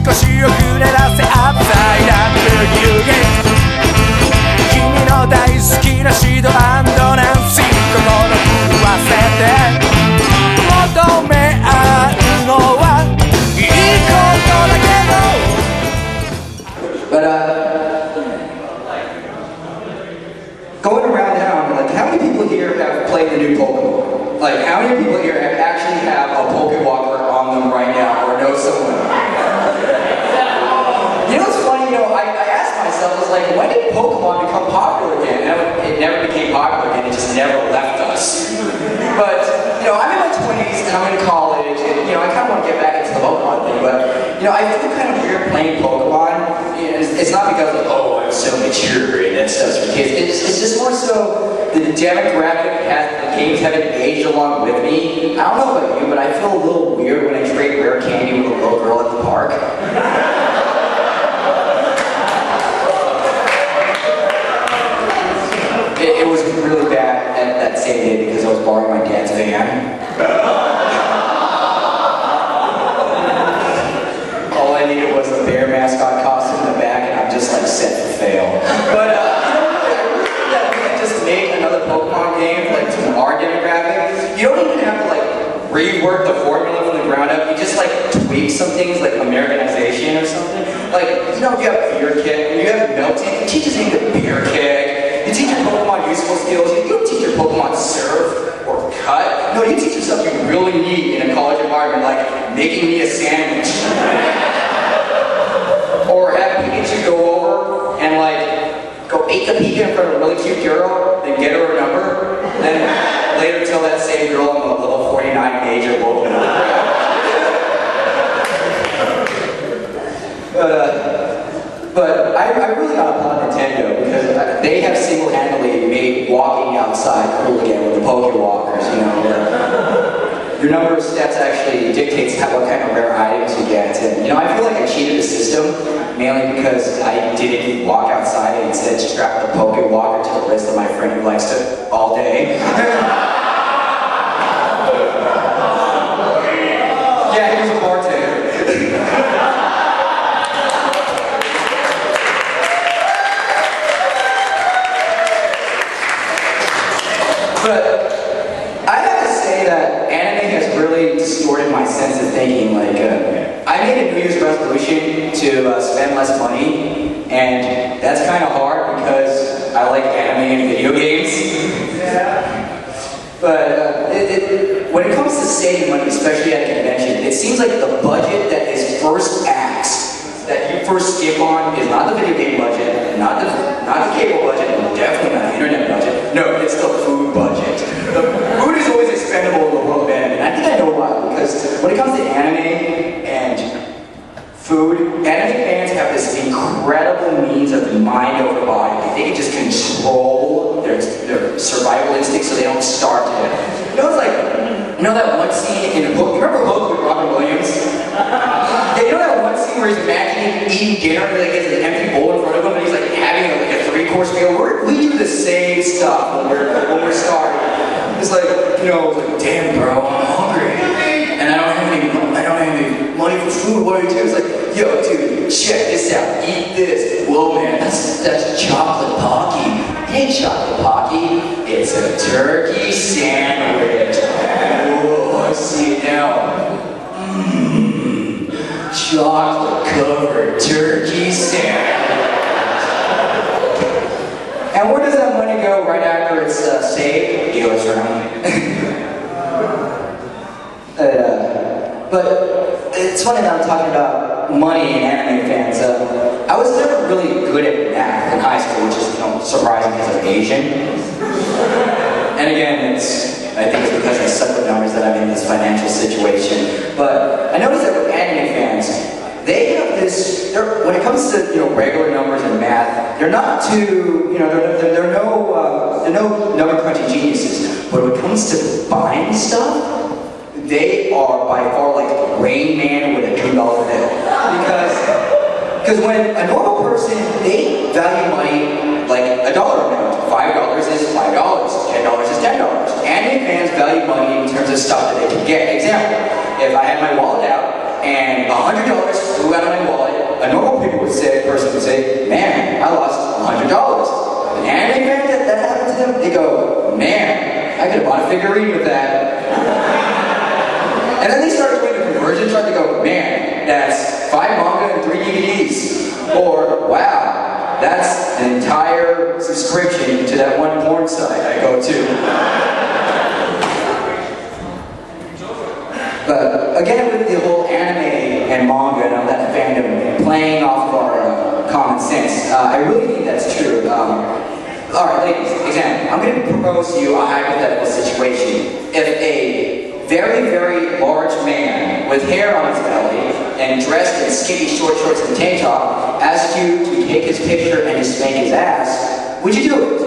腰をくねらせアップサイダーブギウギ君の大好きなシド&ナンシー心震わせて求め合うのはいいことだけど But going around town, like how many people here have played the new Pokemon? Like how many people here actually have a Pokewalker on them right now or know someone? You know what's funny, I asked myself, I was like, when did Pokemon become popular again? And it never became popular again, it just never left us. But, I'm in my 20s and I'm in college and, I kind of want to get back into the Pokemon thing, but, I feel kind of weird playing Pokemon. It's not because of, oh, I'm so mature and that stuff's for kids. It's just more so the demographic the games haven't aged along with me. I don't know about you, but I feel a little weird when I trade rare candy with a little girl at the park. It was really bad that same day because I was borrowing my dad's van. All I needed was a bear mascot costume in the back and I'm just like set to fail. But I really think that we can just make another Pokemon game like to our demographic. You don't even have to like rework the formula from the ground up. You just like tweak some things like Americanization or something. Like, you have Beer Keg, you have Melting, you teach us how to Beer Keg. You teach your Pokemon useful skills. You don't teach your Pokemon surf or cut. No, you teach yourself you really need in a college environment, like making me a sandwich. Or have Pikachu go over and like go eat the Pika in front of a really cute girl, then get her a number, then later tell that same girl I'm a level 49 major woken up. But I really got to applaud Nintendo because they have single-handedly made walking outside cool again with the Pokewalkers, Your number of steps actually dictates what kind of rare items you get. And, I feel like I cheated the system, mainly because I didn't walk outside and instead strapped the Pokewalker to the wrist of my friend who likes to all day. Yeah, he was a bartender. But I have to say that anime has really distorted my sense of thinking. Like, I made a New Year's resolution to spend less money, and that's kind of hard because I like anime and video games. Yeah. But when it comes to saving money, especially at a convention, it seems like the budget that is first asked, that you first skip on, is not the video game budget, not the cable budget, and definitely not the internet budget. No, it's the food budget. The food is always expendable in the world of anime, and I think I know why, because when it comes to anime and food, anime fans have this incredible means of mind over body. They can just control their survival instincts so they don't starve to death. It's like, that one scene in a book, you remember Hook with Robin Williams? Yeah, that one scene where he's imagining eating dinner and he gets an empty bowl in front of him and he's like having like a 3-course meal? We do the same stuff when we're starving. It's like, damn bro, I'm hungry. And I don't have any money for food, what do I do? It's like, yo dude, check this out, eat this. Whoa man, that's chocolate Pocky. It ain't chocolate Pocky, it's a turkey sandwich. Whoa, I see it now. Chocolate covered turkey sandwich. And where does that money go right after it's saved? It goes around. But it's funny that I'm talking about money and anime fans. I was never really good at math in high school, which is surprising because I'm Asian. And again, I think it's because I suck with numbers that I'm in this financial situation. But I noticed that with anime fans, they have this, when it comes to regular numbers and math, they're not too, they're no number crunching geniuses. But when it comes to buying stuff, they are by far like Rain Man with a $2 bill. Because when a normal person, they value money like a dollar amount. $5 is $5, $10 is $10. Anime fans value money in terms of stuff that they can get. Example, if I had my wallet out and $100 flew out of my wallet, person would say, man, I lost $100. An anime fan that happened to them, they go, man, I could have bought a figurine with that. And then they started doing the conversion chart, they go, man, that's 5 manga and 3 DVDs. Or, wow, that's an entire subscription to that one porn site I go to. But again, with the whole anime and manga and all that fandom playing off of our common sense, I really think that's true. Alright, ladies, example. I'm going to propose to you a hypothetical situation. If a very, very large man with hair on his belly and dressed in skinny short shorts and tank top asked you to take his picture and to spank his ass, would you do it?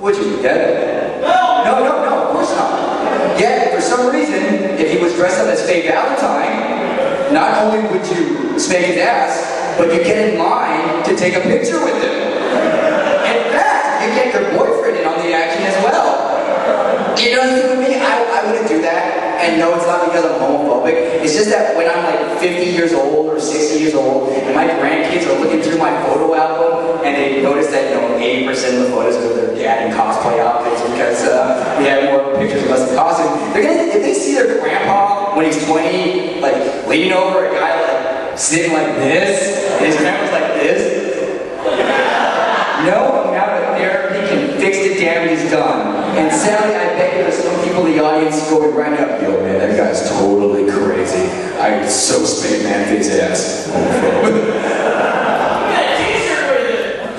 Would you? Yeah? No, of course not. Yet, for some reason, if he was dressed up as Faye Valentine, not only would you spank his ass, but you get in line to take a picture with him. In fact, you get your boyfriend in on the action as well. You know what I mean? I wouldn't do that. And no, it's not because I'm homophobic. It's just that when I'm like 50 years old or 60 years old, and my grandkids are looking through my photo album, and they notice that, 80% of the photos are their dad in cosplay outfits because we have more pictures of us in costume. They're gonna, if they see their grandpa when he's 20, like leaning over a guy like sitting like this, and his grandpa's like this, no amount of therapy can fix the damage he's done. And sadly, I bet there's some people in the audience going right now, yo man, that guy's totally crazy. I so spank man his ass.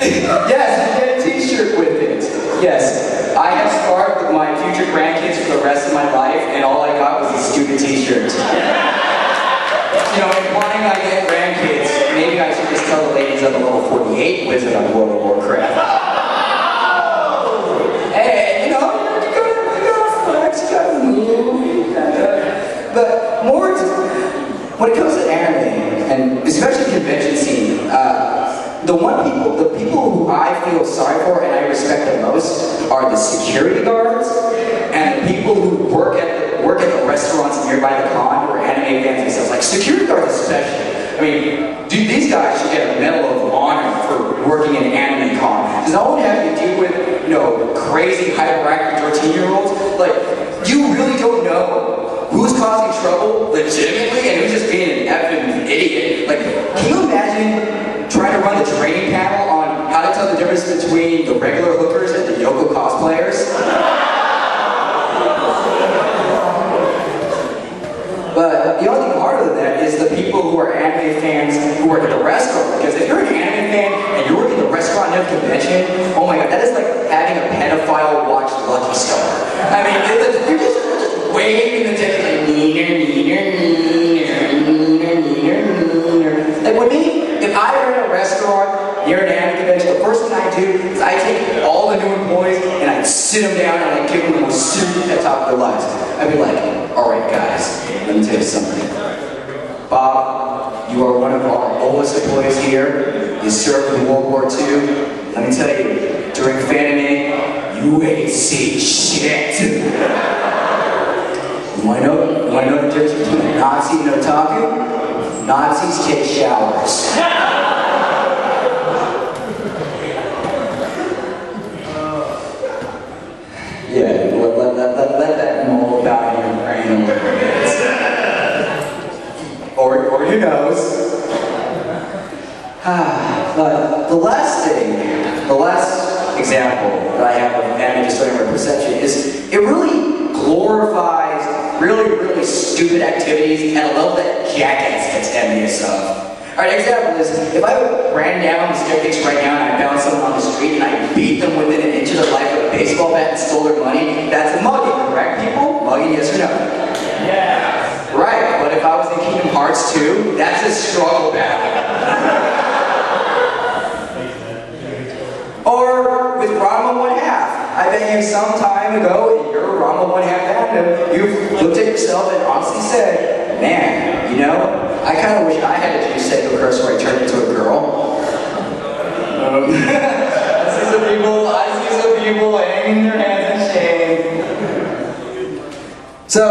Yes, you get a t-shirt with it. Yes, I have scarred with my future grandkids for the rest of my life, and all I got was a stupid t-shirt. Implying I get grandkids, maybe I should just tell the ladies I'm a level 48 wizard on World of Warcraft. Hey, you gotta flex, you gotta move. But more, when it comes to anime, and especially convention scene, the people who I feel sorry for and I respect the most are the security guards and the people who work at the restaurants nearby the con who are anime fans themselves, like security guards especially. I mean, dude, these guys should get a medal of honor for working in an anime con. Because not only have you deal with, crazy hyperactive 14-year-olds, like, you really don't know who's causing trouble legitimately and who's just being an effing idiot. Like, can you imagine trying to run the training panel on how to tell the difference between the regular hookers and the Yoko cosplayers? But the only thing harder than that is the people who are anime fans who work at the restaurant. Because if you're an anime fan and you work at the restaurant at a convention, oh my god, that is like having a pedophile watch Lucky Star. I mean, you're just waving the ticket like like with me, if I were in a restaurant near an anime convention, the first thing I do is I take all the new employees and I sit them down and I give them the most suit at the top of their lives. I'd be like, alright guys, let me tell you something. Bob, you are one of our oldest employees here. You served in World War II. Let me tell you, during Fanime, you ain't seen shit. You wanna know the difference between a Nazi and an otaku? Nazis take showers. Yeah, let that mull about in your brain a little bit. Or who knows. But the last example that I have of anime distorting my perception is it really glorifies really stupid activities at a level that jackass gets envious of. Alright, example is, if I ran down the staircase right now and I found someone on the street and I beat them within an inch of their life with a baseball bat and stole their money, that's a mugging, correct people? Mugging, yes or no? Yeah. Right, but if I was in Kingdom Hearts 2, that's a struggle battle. Or with Ranma 1/2. I bet you some time ago in your Ranma 1/2 fandom, you've looked at yourself and honestly said, man, I kind of wish I had a Juseiko curse where I turned into a girl. I see some people hanging their heads in shame. So,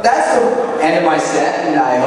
that's the end of my set, and I